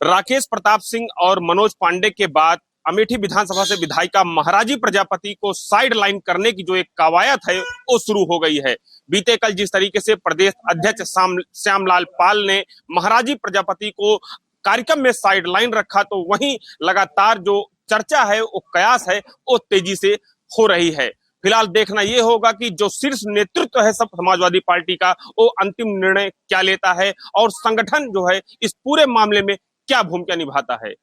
राकेश प्रताप सिंह और मनोज पांडे के बाद अमेठी विधानसभा से विधायिका महाराजी प्रजापति को साइड लाइन करने की जो एक कवायद है वो शुरू हो गई है। बीते कल जिस तरीके से प्रदेश अध्यक्ष श्यामलाल पाल ने महाराजी प्रजापति को कार्यक्रम में साइड लाइन रखा, तो वहीं लगातार जो चर्चा है, वो कयास है, वो तेजी से हो रही है। फिलहाल देखना यह होगा कि जो शीर्ष नेतृत्व है सब समाजवादी पार्टी का, वो अंतिम निर्णय क्या लेता है और संगठन जो है इस पूरे मामले में क्या भूमिका निभाता है।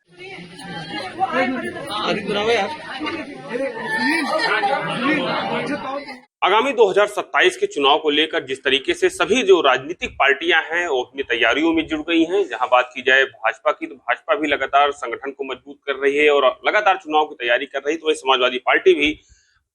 आगामी 2027 के चुनाव को लेकर जिस तरीके से सभी जो राजनीतिक पार्टियां हैं वो अपनी तैयारियों में जुड़ गई हैं। जहां बात की जाए भाजपा की, तो भाजपा भी लगातार संगठन को मजबूत कर रही है और लगातार चुनाव की तैयारी कर रही है, तो वही समाजवादी पार्टी भी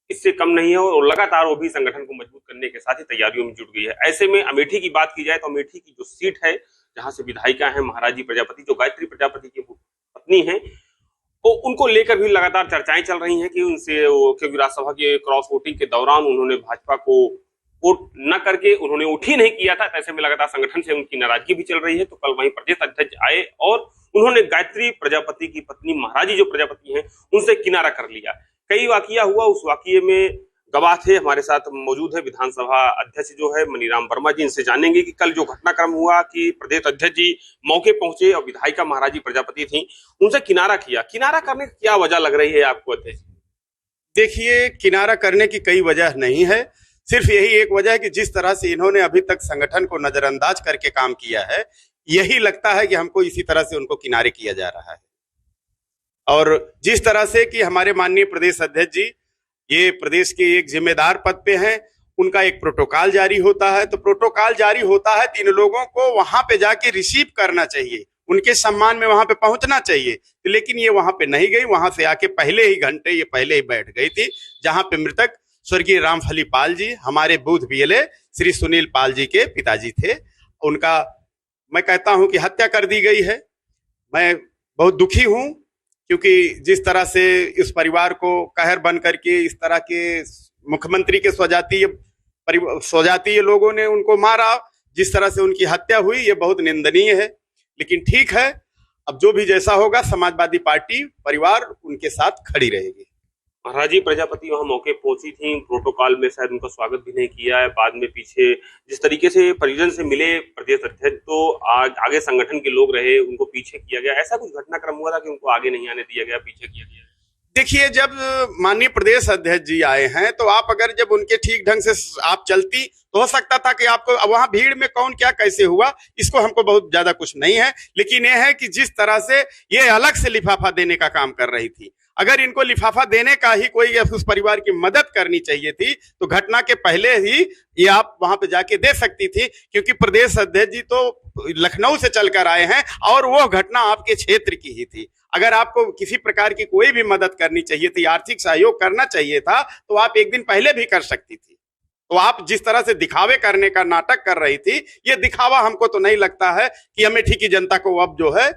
इससे कम नहीं है और लगातार वो भी संगठन को मजबूत करने के साथ ही तैयारियों में जुट गई है। ऐसे में अमेठी की बात की जाए तो अमेठी की जो सीट है जहां से विधायिका है महाराजी प्रजापति, जो गायत्री प्रजापति की पत्नी है, तो उनको लेकर भी लगातार चर्चाएं चल रही हैं कि उनसे क्योंकि राज्यसभा के क्रॉस वोटिंग के दौरान उन्होंने भाजपा को वोट न करके उन्होंने वोट ही नहीं किया था। ऐसे में लगातार संगठन से उनकी नाराजगी भी चल रही है। तो कल वहीं प्रदेश अध्यक्ष आए और उन्होंने गायत्री प्रजापति की पत्नी महाराजी जो प्रजापति है उनसे किनारा कर लिया। कई वाकया हुआ, उस वाकये में गवाह थे, हमारे साथ मौजूद है विधानसभा अध्यक्ष जो है मनीराम वर्मा जी। इनसे जानेंगे कि कल जो घटनाक्रम हुआ कि प्रदेश अध्यक्ष जी मौके पहुंचे और विधायिका महाराजी प्रजापति थी, उनसे किनारा किया। किनारा करने की क्या वजह लग रही है आपको अध्यक्ष? देखिए, किनारा करने की कई वजह नहीं है, सिर्फ यही एक वजह है कि जिस तरह से इन्होंने अभी तक संगठन को नजरअंदाज करके काम किया है, यही लगता है कि हमको इसी तरह से उनको किनारे किया जा रहा है। और जिस तरह से कि हमारे माननीय प्रदेश अध्यक्ष जी ये प्रदेश के एक जिम्मेदार पद पे हैं, उनका एक प्रोटोकॉल जारी होता है, तो प्रोटोकॉल जारी होता है तो इन लोगों को वहां पे जाके रिसीव करना चाहिए, उनके सम्मान में वहां पे पहुंचना चाहिए। लेकिन ये वहां पे नहीं गई, वहां से आके पहले ही घंटे ये पहले ही बैठ गई थी, जहां पे मृतक स्वर्गीय रामफली पाल जी, हमारे बूथ बीएलए श्री सुनील पाल जी के पिताजी थे, उनका मैं कहता हूं कि हत्या कर दी गई है। मैं बहुत दुखी हूं क्योंकि जिस तरह से इस परिवार को कहर बन करके इस तरह के मुख्यमंत्री के स्वजातीय लोगों ने उनको मारा, जिस तरह से उनकी हत्या हुई, ये बहुत निंदनीय है। लेकिन ठीक है, अब जो भी जैसा होगा समाजवादी पार्टी परिवार उनके साथ खड़ी रहेगी। महाराजी प्रजापति वहां मौके पहुंची थी, प्रोटोकॉल में शायद उनका स्वागत भी नहीं किया है। बाद में पीछे जिस तरीके से परिजन से मिले प्रदेश अध्यक्ष, तो आगे संगठन के लोग रहे, उनको पीछे किया गया। ऐसा कुछ घटनाक्रम हुआ था कि उनको आगे नहीं आने दिया गया, पीछे किया गया? देखिए, जब माननीय प्रदेश अध्यक्ष जी आए हैं तो आप अगर जब उनके ठीक ढंग से आप चलती तो हो सकता था कि आपको वहां भीड़ में कौन क्या कैसे हुआ, इसको हमको बहुत ज्यादा कुछ नहीं है। लेकिन यह है कि जिस तरह से ये अलग से लिफाफा देने का काम कर रही थी, अगर इनको लिफाफा देने का ही कोई उस परिवार की मदद करनी चाहिए थी तो घटना के पहले ही ये आप वहां पे जाके दे सकती थी, क्योंकि प्रदेश अध्यक्ष जी तो लखनऊ से चलकर आए हैं और वो घटना आपके क्षेत्र की ही थी। अगर आपको किसी प्रकार की कोई भी मदद करनी चाहिए थी, आर्थिक सहयोग करना चाहिए था, तो आप एक दिन पहले भी कर सकती थी। तो आप जिस तरह से दिखावे करने का नाटक कर रही थी, ये दिखावा हमको तो नहीं लगता है कि अमेठी की जनता को अब जो है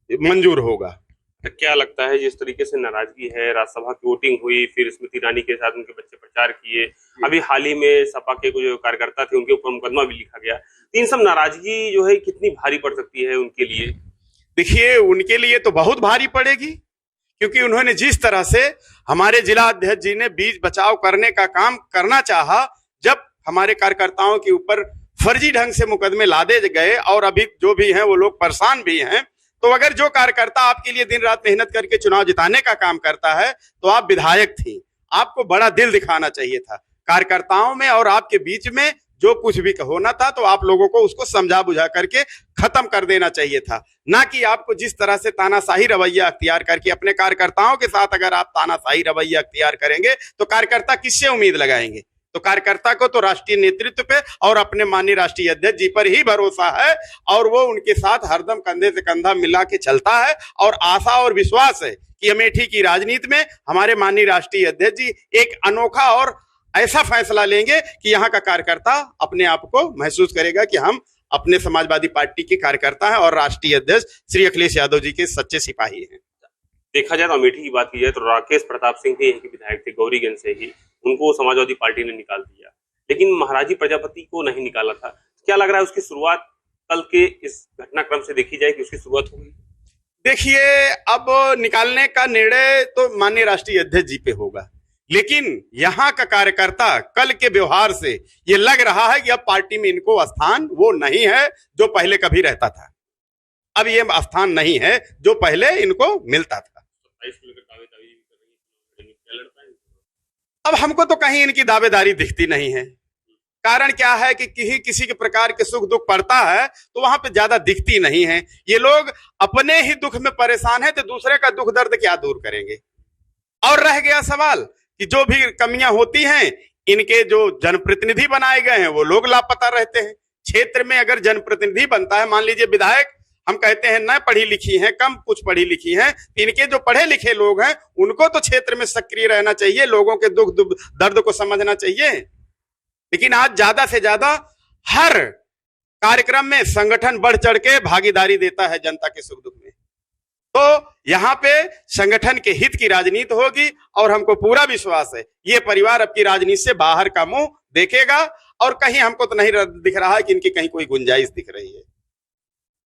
मंजूर होगा। तो क्या लगता है जिस तरीके से नाराजगी है, राज्यसभा की वोटिंग हुई, फिर स्मृति ईरानी के साथ उनके बच्चे प्रचार किए, अभी हाल ही में सपा के कुछ कार्यकर्ता थे उनके ऊपर मुकदमा भी लिखा गया, इन सब नाराजगी जो है कितनी भारी पड़ सकती है उनके लिए? देखिए, उनके लिए तो बहुत भारी पड़ेगी, क्योंकि उन्होंने जिस तरह से हमारे जिला अध्यक्ष जी ने बीच बचाव करने का काम करना चाहा, जब हमारे कार्यकर्ताओं के ऊपर फर्जी ढंग से मुकदमे लादे गए और अभी जो भी हैं वो लोग परेशान भी हैं, तो अगर जो कार्यकर्ता आपके लिए दिन रात मेहनत करके चुनाव जिताने का काम करता है तो आप विधायक थी, आपको बड़ा दिल दिखाना चाहिए था। कार्यकर्ताओं में और आपके बीच में जो कुछ भी होना था तो आप लोगों को उसको समझा बुझा करके खत्म कर देना चाहिए था, ना कि आपको जिस तरह से तानाशाही रवैया अख्तियार करके अपने कार्यकर्ताओं के साथ अगर आप तानाशाही रवैया अख्तियार करेंगे तो कार्यकर्ता किससे उम्मीद लगाएंगे? तो कार्यकर्ता को तो राष्ट्रीय नेतृत्व पे और अपने माननीय राष्ट्रीय अध्यक्ष जी पर ही भरोसा है और वो उनके साथ हरदम कंधे से कंधा मिला के चलता है और आशा और विश्वास है कि अमेठी की राजनीति में हमारे माननीय राष्ट्रीय अध्यक्ष जी एक अनोखा और ऐसा फैसला लेंगे कि यहाँ का कार्यकर्ता अपने आप को महसूस करेगा कि हम अपने समाजवादी पार्टी के कार्यकर्ता हैं और राष्ट्रीय अध्यक्ष श्री अखिलेश यादव जी के सच्चे सिपाही हैं। देखा जाए तो अमेठी की बात की जाए तो राकेश प्रताप सिंह भी यहीं के विधायक थे, गौरीगंज से ही, उनको समाजवादी पार्टी ने निकाल दिया, लेकिन महाराजी प्रजापति को नहीं निकाला था। क्या लग रहा है उसकी शुरुआत कल के इस घटनाक्रम से देखी जाए कि उसकी शुरुआत हो गई? देखिए, अब निकालने का निर्णय तो माननीय राष्ट्रीय अध्यक्ष जी पे होगा, लेकिन यहाँ का कार्यकर्ता कल के व्यवहार से ये लग रहा है कि अब पार्टी में इनको स्थान वो नहीं है जो पहले कभी रहता था। अब ये स्थान नहीं है जो पहले इनको मिलता था। अब हमको तो कहीं इनकी दावेदारी दिखती नहीं है। कारण क्या है कि किसी के प्रकार के सुख दुख पड़ता है तो वहां पे ज्यादा दिखती नहीं है। ये लोग अपने ही दुख में परेशान है तो दूसरे का दुख दर्द क्या दूर करेंगे। और रह गया सवाल कि जो भी कमियां होती हैं, इनके जो जनप्रतिनिधि बनाए गए हैं वो लोग लापता रहते हैं। क्षेत्र में अगर जनप्रतिनिधि बनता है, मान लीजिए विधायक हम कहते हैं न पढ़ी लिखी हैं, कम कुछ पढ़ी लिखी हैं, इनके जो पढ़े लिखे लोग हैं उनको तो क्षेत्र में सक्रिय रहना चाहिए, लोगों के दुख दर्द को समझना चाहिए। लेकिन आज ज्यादा से ज्यादा हर कार्यक्रम में संगठन बढ़ चढ़ के भागीदारी देता है जनता के सुख दुख में। तो यहाँ पे संगठन के हित की राजनीति होगी और हमको पूरा विश्वास है ये परिवार अब की राजनीति से बाहर का मुंह देखेगा और कहीं हमको तो नहीं दिख रहा है कि इनकी कहीं कोई गुंजाइश दिख रही है।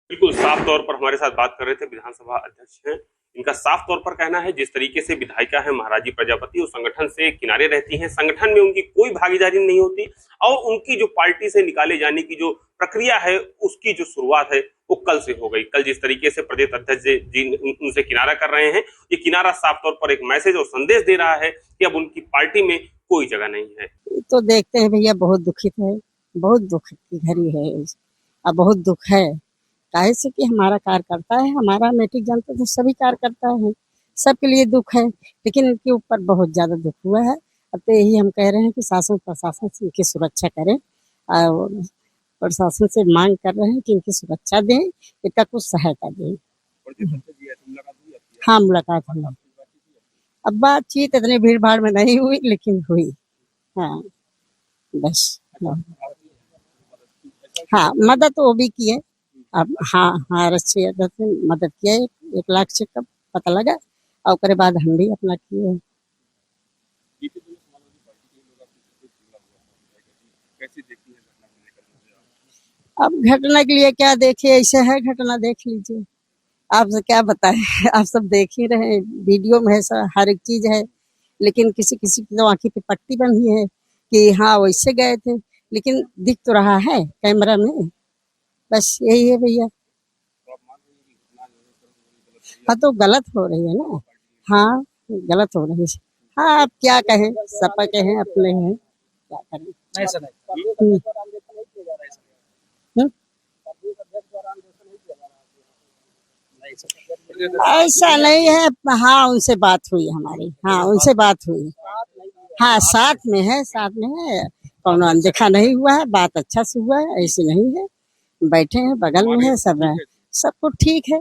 बिल्कुल साफ तौर पर हमारे साथ बात कर रहे थे विधानसभा अध्यक्ष हैं। इनका साफ तौर पर कहना है जिस तरीके से विधायिका है महाराजी प्रजापति वो संगठन से किनारे रहती हैं, संगठन में उनकी कोई भागीदारी नहीं होती और उनकी जो पार्टी से निकाले जाने की जो प्रक्रिया है उसकी जो शुरुआत है वो कल से हो गई। कल जिस तरीके से प्रदेश अध्यक्ष जी उनसे किनारा कर रहे हैं, ये किनारा साफ तौर पर एक मैसेज और संदेश दे रहा है कि अब उनकी पार्टी में कोई जगह नहीं है। तो देखते हैं भैया, बहुत दुखित है, बहुत दुख की घड़ी है, अब बहुत दुख है। काहे से कि हमारा कार्यकर्ता है, हमारा मैट्रिक जनता तो सभी कार्यकर्ता है, सबके लिए दुख है, लेकिन इनके ऊपर बहुत ज्यादा दुख हुआ है। अब तो यही हम कह रहे हैं कि शासन प्रशासन से इनकी सुरक्षा करें और प्रशासन से मांग कर रहे हैं कि इनकी सुरक्षा दें, इनका कुछ सहायता दें। हाँ, मुलाकात हुई। अब बातचीत इतनी भीड़ भाड़ में नहीं हुई लेकिन हुई। हाँ बस। हाँ, मदद वो भी की है। अब हाँ राष्ट्रीय अध्यक्ष ने मदद किया है, 1 लाख से कब पता लगा और उसके बाद हम भी अपना किए। अब घटना के लिए क्या देखिए, ऐसे है घटना, देख लीजिए, आपसे क्या बताएं। आप सब देख ही रहे हैं, वीडियो में है, हर एक चीज है, लेकिन किसी किसी की तो आंखी पे पट्टी बंधी है कि हाँ वैसे गए थे, लेकिन दिख तो रहा है कैमरा में। बस यही है भैया। हाँ, तो गलत हो रही है ना। हाँ, गलत हो रही है। हाँ, अब क्या कहें, सपा के हैं, अपने हैं, क्या करें। ऐसा नहीं है। हाँ, उनसे बात हुई हमारी, हाँ उनसे बात हुई। हाँ, साथ में है, साथ में है, कौन अनदेखा नहीं हुआ है, बात अच्छा से हुआ है, ऐसी नहीं है, बैठे हैं, बगल में है, सब कुछ ठीक है।